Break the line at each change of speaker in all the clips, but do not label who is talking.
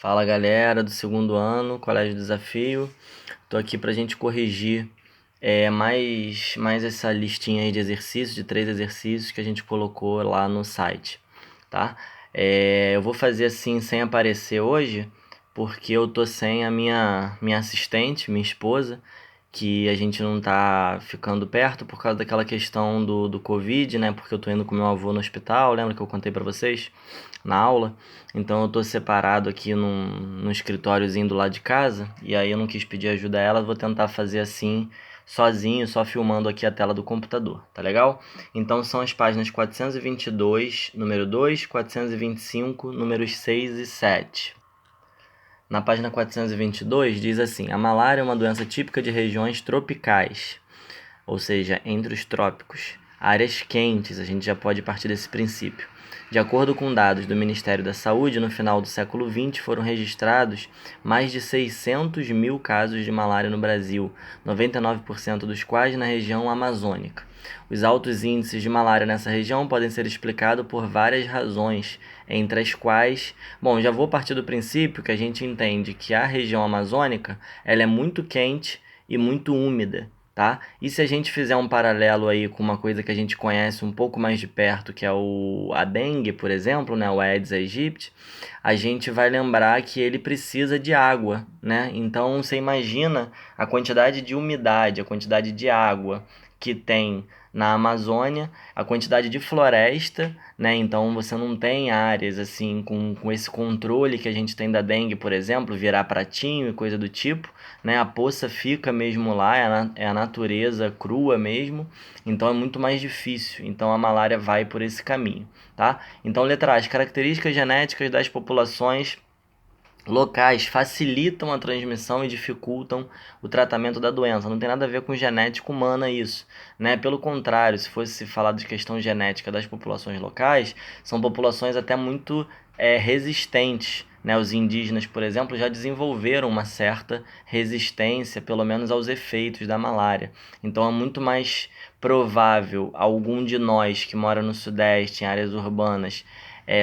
Fala galera do segundo ano, Colégio Desafio. Tô aqui pra gente corrigir mais essa listinha aí de exercícios, de 3 exercícios que a gente colocou lá no site, tá? Eu vou fazer assim sem aparecer hoje, porque eu tô sem a minha assistente, minha esposa, que a gente não tá ficando perto por causa daquela questão do Covid, né? Porque eu tô indo com meu avô no hospital, lembra que eu contei pra vocês na aula? Então eu tô separado aqui num escritóriozinho do lado de casa, e aí eu não quis pedir ajuda a ela, vou tentar fazer assim sozinho, só filmando aqui a tela do computador, tá legal? Então são as páginas 422, número 2, 425, números 6 e 7. Na página 422 diz assim: a malária é uma doença típica de regiões tropicais, ou seja, entre os trópicos. Áreas quentes, a gente já pode partir desse princípio. De acordo com dados do Ministério da Saúde, no final do século XX foram registrados mais de 600 mil casos de malária no Brasil, 99% dos quais na região amazônica. Os altos índices de malária nessa região podem ser explicados por várias razões, entre as quais, bom, já vou partir do princípio que a gente entende que a região amazônica ela é muito quente e muito úmida, tá? E se a gente fizer um paralelo aí com uma coisa que a gente conhece um pouco mais de perto, que é a dengue, por exemplo, né, o Aedes aegypti, a gente vai lembrar que ele precisa de água, né? Então você imagina a quantidade de umidade, a quantidade de água que tem na Amazônia, a quantidade de floresta, né? Então você não tem áreas assim com esse controle que a gente tem da dengue, por exemplo, virar pratinho e coisa do tipo, né? A poça fica mesmo lá, é a natureza crua mesmo, então é muito mais difícil. Então a malária vai por esse caminho, tá? Então, letra A, as características genéticas das populações locais facilitam a transmissão e dificultam o tratamento da doença. Não tem nada a ver com genética humana isso, né? Pelo contrário, se fosse falar de questão genética das populações locais, são populações até muito resistentes, né? Os indígenas, por exemplo, já desenvolveram uma certa resistência, pelo menos aos efeitos da malária. Então é muito mais provável algum de nós que mora no Sudeste, em áreas urbanas,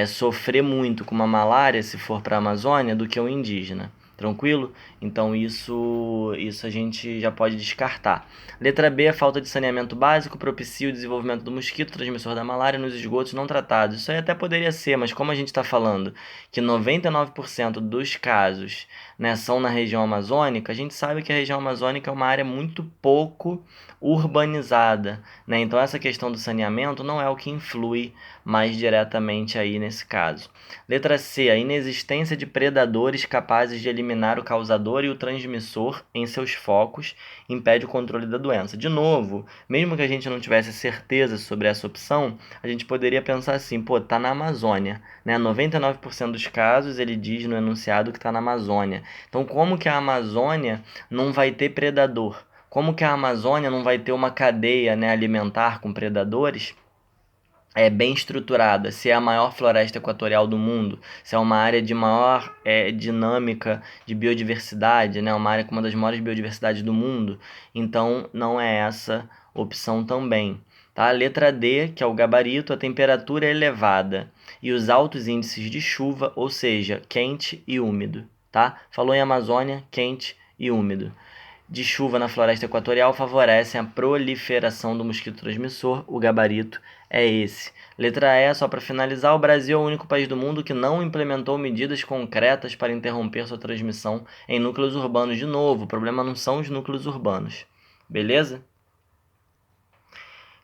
sofrer muito com uma malária se for para a Amazônia do que o indígena. Tranquilo? Então isso a gente já pode descartar. Letra B, a falta de saneamento básico propicia o desenvolvimento do mosquito transmissor da malária nos esgotos não tratados. Isso aí até poderia ser, mas como a gente está falando que 99% dos casos, né, são na região amazônica, a gente sabe que a região amazônica é uma área muito pouco urbanizada, né? Então essa questão do saneamento não é o que influi mais diretamente aí nesse caso. Letra C, a inexistência de predadores capazes de eliminar o causador e o transmissor em seus focos impede o controle da doença. De novo, mesmo que a gente não tivesse certeza sobre essa opção, a gente poderia pensar assim, pô, tá na Amazônia, né? 99% dos casos ele diz no enunciado que tá na Amazônia. Então, como que a Amazônia não vai ter predador? Como que a Amazônia não vai ter uma cadeia, né, alimentar com predadores bem estruturada, se é a maior floresta equatorial do mundo, se é uma área de maior dinâmica de biodiversidade, né, uma área com uma das maiores biodiversidades do mundo, então não é essa opção também. Tá? Letra D, que é o gabarito, a temperatura é elevada e os altos índices de chuva, ou seja, quente e úmido. Tá? Falou em Amazônia, quente e úmido de chuva na floresta equatorial favorecem a proliferação do mosquito transmissor. O gabarito é esse. Letra E, só para finalizar, o Brasil é o único país do mundo que não implementou medidas concretas para interromper sua transmissão em núcleos urbanos. De novo, o problema não são os núcleos urbanos. Beleza?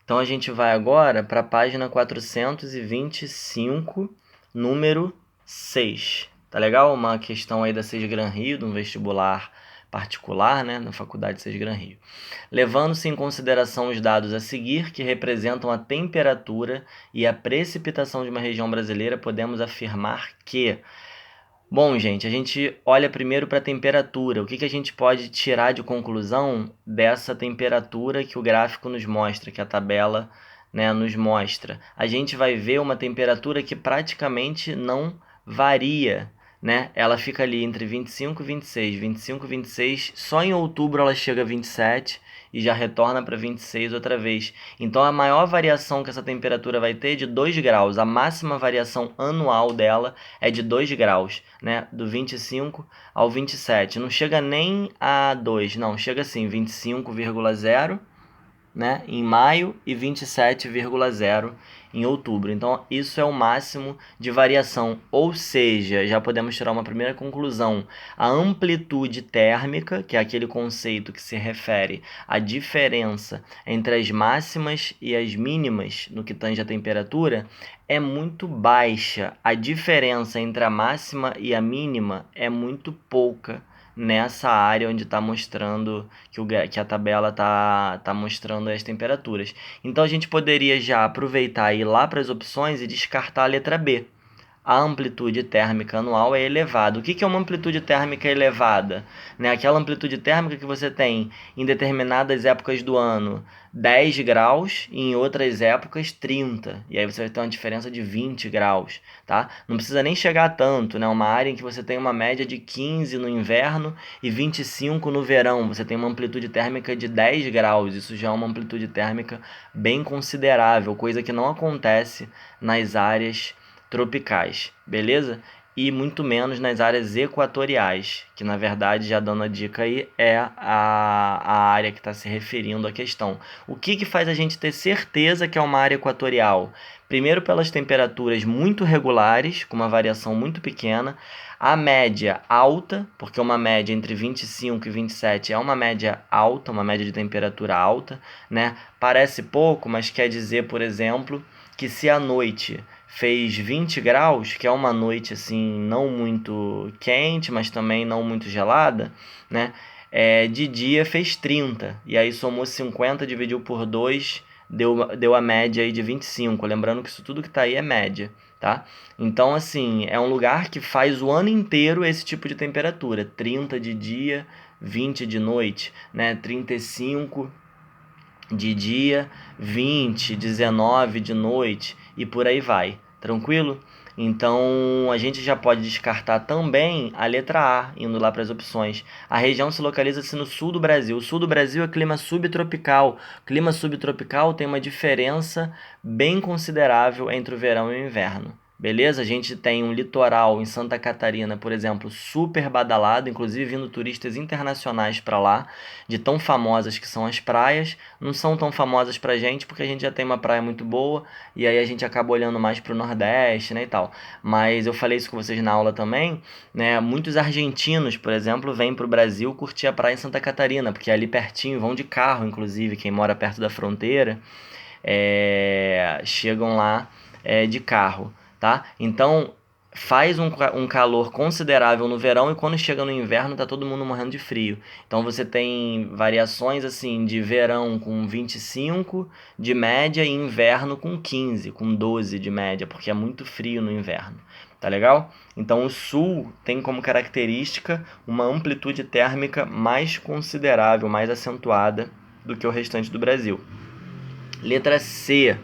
Então a gente vai agora para a página 425, número 6. Tá legal? Uma questão aí da Sesgran Rio, de um vestibular particular, né, na Faculdade Sesgran Rio. Levando-se em consideração os dados a seguir, que representam a temperatura e a precipitação de uma região brasileira, podemos afirmar que... Bom, gente, a gente olha primeiro para a temperatura. O que a gente pode tirar de conclusão dessa temperatura que o gráfico nos mostra, que a tabela, né, nos mostra? A gente vai ver uma temperatura que praticamente não varia, né? Ela fica ali entre 25 e 26. 25 e 26, só em outubro ela chega a 27 e já retorna para 26 outra vez. Então a maior variação que essa temperatura vai ter é de 2 graus. A máxima variação anual dela é de 2 graus, né? Do 25 ao 27. Não chega nem a 2, não. Chega assim, 25,0, né, em maio e 27,0 em outubro. Então, isso é o máximo de variação. Ou seja, já podemos tirar uma primeira conclusão. A amplitude térmica, que é aquele conceito que se refere à diferença entre as máximas e as mínimas no que tange a temperatura, é muito baixa. A diferença entre a máxima e a mínima é muito pouca nessa área onde está mostrando que a tabela tá mostrando as temperaturas. Então a gente poderia já aproveitar e ir lá para as opções e descartar a letra B. A amplitude térmica anual é elevada. O que é uma amplitude térmica elevada? Né? Aquela amplitude térmica que você tem em determinadas épocas do ano 10 graus e em outras épocas 30. E aí você vai ter uma diferença de 20 graus. Tá? Não precisa nem chegar a tanto. Né? Uma área em que você tem uma média de 15 no inverno e 25 no verão. Você tem uma amplitude térmica de 10 graus. Isso já é uma amplitude térmica bem considerável, coisa que não acontece nas áreas tropicais, beleza? E muito menos nas áreas equatoriais, que na verdade, já dando a dica aí, é a área que está se referindo à questão. O que faz a gente ter certeza que é uma área equatorial? Primeiro, pelas temperaturas muito regulares, com uma variação muito pequena, a média alta, porque uma média entre 25 e 27 é uma média alta, uma média de temperatura alta, né? Parece pouco, mas quer dizer, por exemplo, que se à noite fez 20 graus, que é uma noite assim não muito quente, mas também não muito gelada, né? De dia fez 30, e aí somou 50, dividiu por 2, deu a média aí de 25. Lembrando que isso tudo que está aí é média, tá? Então, assim, é um lugar que faz o ano inteiro esse tipo de temperatura, 30 de dia, 20 de noite, né? 35 de dia, 20, 19 de noite e por aí vai. Tranquilo? Então a gente já pode descartar também a letra A, indo lá para as opções. A região se localiza-se no sul do Brasil. O sul do Brasil é clima subtropical. Clima subtropical tem uma diferença bem considerável entre o verão e o inverno. Beleza? A gente tem um litoral em Santa Catarina, por exemplo, super badalado, inclusive vindo turistas internacionais para lá, de tão famosas que são as praias. Não são tão famosas pra gente porque a gente já tem uma praia muito boa e aí a gente acaba olhando mais pro Nordeste, né, e tal. Mas eu falei isso com vocês na aula também, né? Muitos argentinos, por exemplo, vêm pro Brasil curtir a praia em Santa Catarina, porque é ali pertinho, vão de carro, inclusive, quem mora perto da fronteira, chegam lá de carro, tá? Então faz um calor considerável no verão e quando chega no inverno tá todo mundo morrendo de frio. Então você tem variações assim de verão com 25 de média e inverno com 15, com 12 de média, porque é muito frio no inverno. Tá legal? Então o sul tem como característica uma amplitude térmica mais considerável, mais acentuada do que o restante do Brasil. Letra C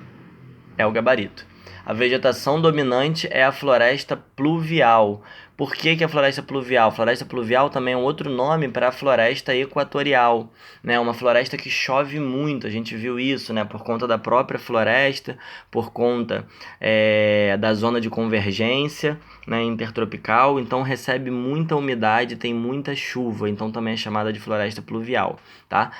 é o gabarito. A vegetação dominante é a floresta pluvial. Por que a floresta pluvial? Floresta pluvial também é um outro nome para a floresta equatorial, né? Uma floresta que chove muito, a gente viu isso, né? Por conta da própria floresta, por conta da zona de convergência, né? Intertropical, então recebe muita umidade, tem muita chuva, então também é chamada de floresta pluvial, tá?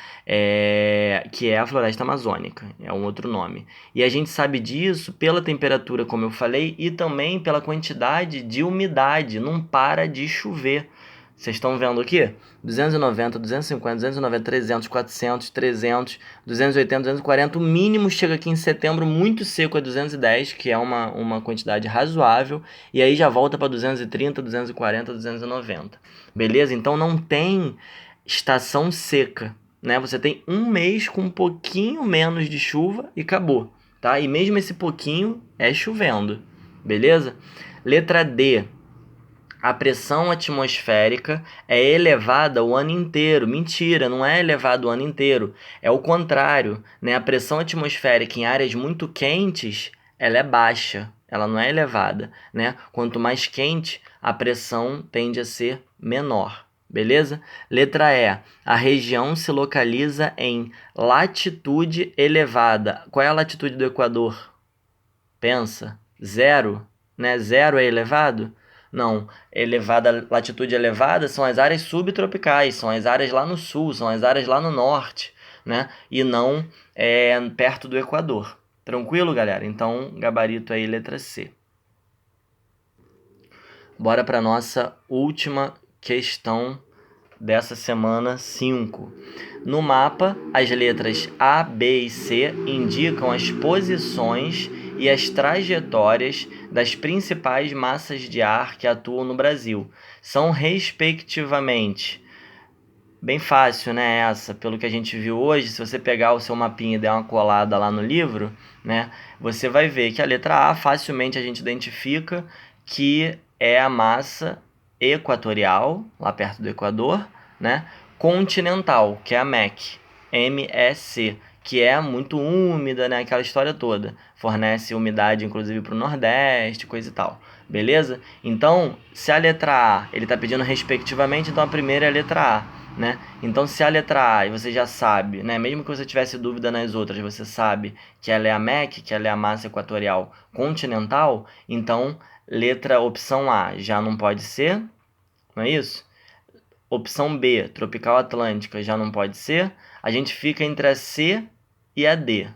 Que é a floresta amazônica, é um outro nome. E a gente sabe disso pela temperatura, como eu falei, e também pela quantidade de umidade. Não para de chover. Vocês estão vendo aqui? 290, 250, 290, 300, 400, 300, 280, 240. O mínimo chega aqui em setembro muito seco a 210, que é uma quantidade razoável. E aí já volta para 230, 240, 290. Beleza? Então não tem estação seca, né? Você tem um mês com um pouquinho menos de chuva e acabou, tá? E mesmo esse pouquinho é chovendo, beleza? Letra D. A pressão atmosférica é elevada o ano inteiro. Mentira, não é elevada o ano inteiro. É o contrário, né? A pressão atmosférica em áreas muito quentes, ela é baixa, ela não é elevada, né? Quanto mais quente, a pressão tende a ser menor. beleza? Letra E, a região se localiza em latitude elevada. Qual é a latitude do Equador? Pensa, 0, né? 0 é elevado? Não, elevada, latitude elevada são as áreas subtropicais, são as áreas lá no sul, são as áreas lá no norte, né? E não perto do Equador. Tranquilo, galera? Então, gabarito aí, letra C. Bora para nossa última questão dessa semana 5. No mapa, as letras A, B e C indicam as posições e as trajetórias das principais massas de ar que atuam no Brasil. São, respectivamente, bem fácil, né, essa, pelo que a gente viu hoje. Se você pegar o seu mapinha e der uma colada lá no livro, né, você vai ver que a letra A facilmente a gente identifica que é a massa equatorial, lá perto do Equador, né, continental, que é a MEC, que é muito úmida, né, aquela história toda. Fornece umidade, inclusive, para o Nordeste, coisa e tal. Beleza? Então, se a letra A, ele está pedindo respectivamente, então a primeira é a letra A, né? Então, se a letra A, e você já sabe, né, mesmo que você tivesse dúvida nas outras, você sabe que ela é a MEC, que ela é a massa equatorial continental, então, opção A já não pode ser, não é isso? Opção B, tropical atlântica, já não pode ser. A gente fica entre a C e a D,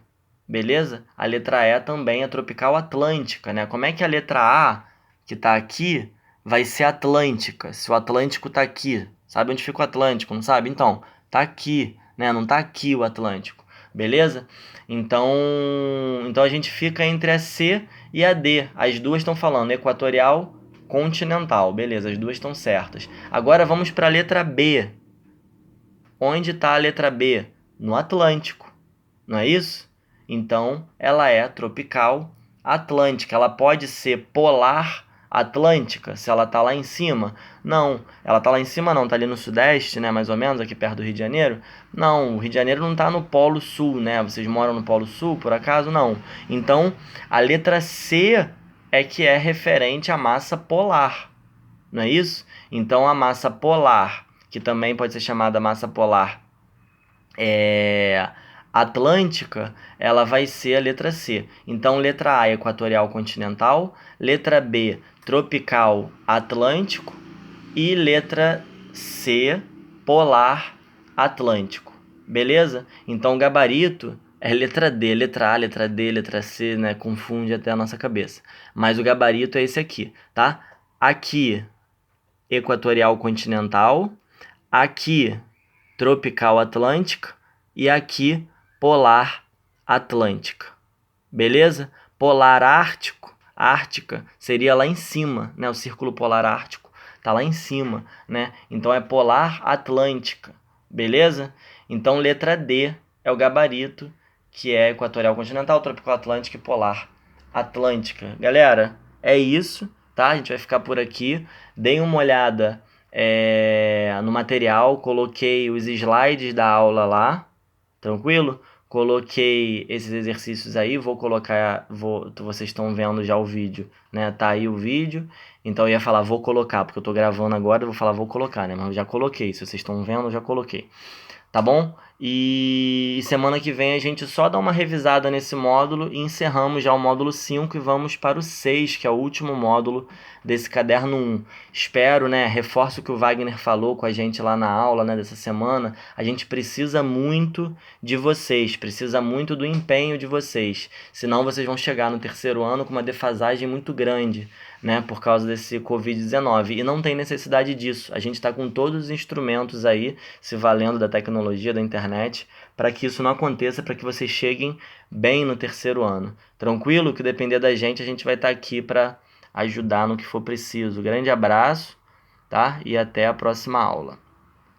beleza? A letra E também é tropical atlântica, né? Como é que a letra A, que está aqui, vai ser atlântica, se o Atlântico está aqui? Sabe onde fica o Atlântico, não sabe? Então, tá aqui, né? Não tá aqui o Atlântico, beleza? Então a gente fica entre a C e a D. As duas estão falando equatorial, continental, beleza? As duas estão certas. Agora vamos para a letra B. Onde está a letra B? No Atlântico, não é isso? Então, ela é tropical atlântica. Ela pode ser polar atlântica, se ela está lá em cima? Não, ela está lá em cima não, está ali no sudeste, né, mais ou menos, aqui perto do Rio de Janeiro? Não, o Rio de Janeiro não está no Polo Sul, né? Vocês moram no Polo Sul, por acaso? Não. Então, a letra C é que é referente à massa polar, não é isso? Então, a massa polar, que também pode ser chamada massa polar atlântica, ela vai ser a letra C. Então, letra A, equatorial continental, letra B, tropical atlântico e letra C, polar atlântico. Beleza? Então, o gabarito é letra D, letra A, letra D, letra C, né? Confunde até a nossa cabeça. Mas o gabarito é esse aqui, tá? Aqui, equatorial continental. Aqui, tropical atlântica. E aqui, polar atlântica. Beleza? Polar ártica seria lá em cima, né? O círculo polar ártico tá lá em cima, né? Então é polar atlântica. Beleza? Então letra D é o gabarito, que é equatorial continental, tropical atlântica e polar atlântica. Galera, é isso, tá? A gente vai ficar por aqui. Deem uma olhada no material, coloquei os slides da aula lá, tranquilo? Coloquei esses exercícios aí, vocês estão vendo já o vídeo, né? Tá aí o vídeo, então eu ia falar vou colocar, porque eu tô gravando agora, eu vou falar vou colocar, né? Mas eu já coloquei, se vocês estão vendo, eu já coloquei. Tá bom? E semana que vem a gente só dá uma revisada nesse módulo e encerramos já o módulo 5 e vamos para o 6, que é o último módulo desse caderno 1. Espero, né, reforço o que o Wagner falou com a gente lá na aula, né, dessa semana. A gente precisa muito de vocês, precisa muito do empenho de vocês. Senão vocês vão chegar no terceiro ano com uma defasagem muito grande, né, por causa desse Covid-19. E não tem necessidade disso. A gente está com todos os instrumentos aí, se valendo da tecnologia, da internet, para que isso não aconteça, para que vocês cheguem bem no terceiro ano. Tranquilo? Que depender da gente, a gente vai estar aqui para ajudar no que for preciso. Grande abraço, tá? E até a próxima aula.